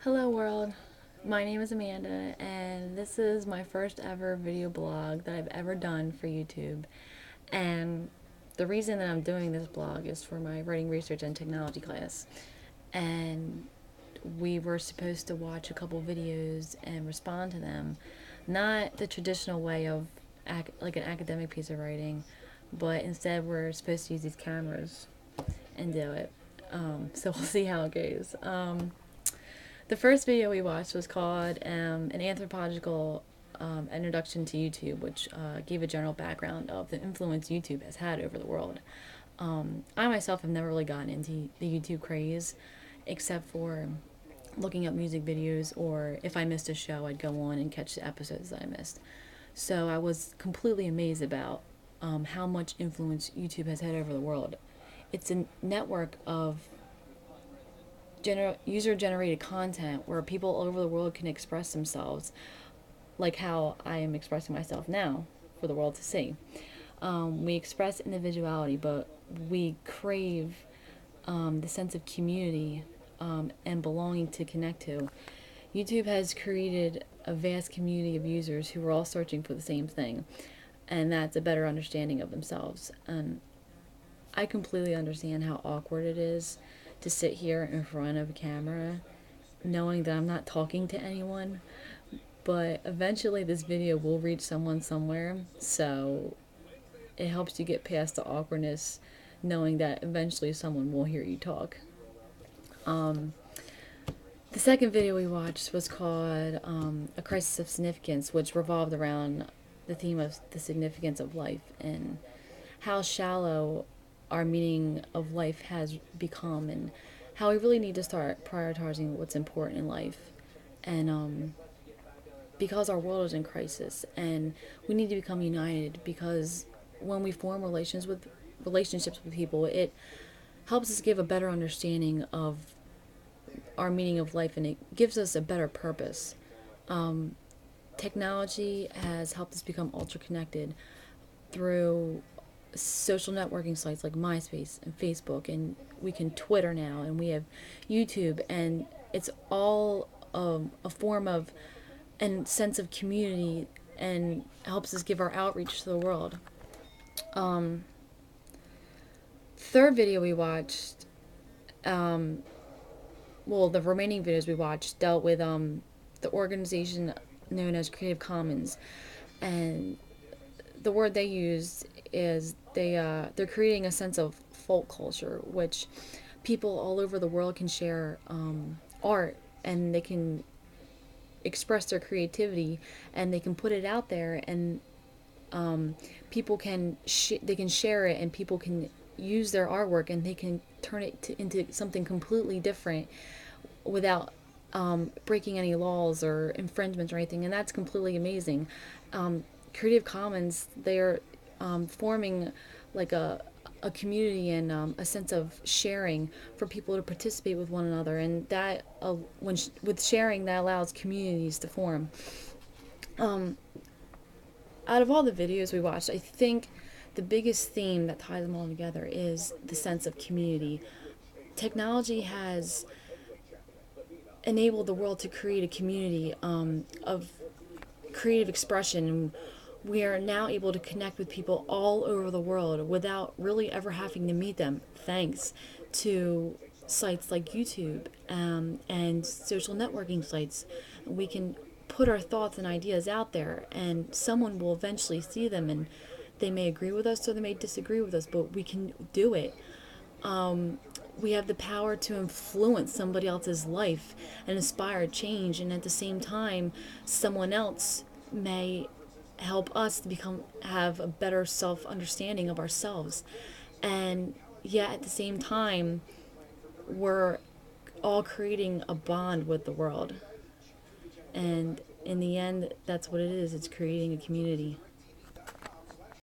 Hello world, my name is Amanda and this is my first ever video blog that I've ever done for YouTube. And the reason that I'm doing this blog is for my writing, research, and technology class. And we were supposed to watch a couple videos and respond to them. Not the traditional way of like an academic piece of writing, but instead we're supposed to use these cameras and do it. So we'll see how it goes. The first video we watched was called An Anthropological Introduction to YouTube, which gave a general background of the influence YouTube has had over the world. I myself have never really gotten into the YouTube craze, except for looking up music videos, or if I missed a show, I'd go on and catch the episodes that I missed. So I was completely amazed about how much influence YouTube has had over the world. It's a network of user-generated content where people all over the world can express themselves, like how I am expressing myself now for the world to see. We express individuality, but we crave the sense of community and belonging to connect to. YouTube has created a vast community of users who are all searching for the same thing, and that's a better understanding of themselves. And I completely understand how awkward it is to sit here in front of a camera knowing that I'm not talking to anyone, but eventually this video will reach someone somewhere, so it helps you get past the awkwardness knowing that eventually someone will hear you talk. The second video we watched was called A Crisis of Significance, which revolved around the theme of the significance of life and how shallow our meaning of life has become, and how we really need to start prioritizing what's important in life. And because our world is in crisis, and we need to become united, because when we form relationships with people, it helps us give a better understanding of our meaning of life, and it gives us a better purpose. Technology has helped us become ultra connected through social networking sites like MySpace and Facebook, and we can Twitter now, and we have YouTube, and it's all a form of and sense of community, and helps us give our outreach to the world. Third video we watched, the remaining videos we watched dealt with the organization known as Creative Commons, and the word they used is they're creating a sense of folk culture, which people all over the world can share art, and they can express their creativity, and they can put it out there, and people can they can share it, and people can use their artwork, and they can turn it into something completely different without breaking any laws or infringements or anything, and that's completely amazing. Creative Commons, they're forming like a community and a sense of sharing for people to participate with one another, and that with sharing, that allows communities to form. Out of all the videos we watched, I think the biggest theme that ties them all together is the sense of community. Technology has enabled the world to create a community of creative expression. We are now able to connect with people all over the world without really ever having to meet them, thanks to sites like YouTube and social networking sites. We can put our thoughts and ideas out there, and someone will eventually see them, and they may agree with us or they may disagree with us, but we can do it. We have the power to influence somebody else's life and inspire change, and at the same time, someone else may help us to have a better self-understanding of ourselves. And yet at the same time, we're all creating a bond with the world. And in the end, that's what it is. It's creating a community.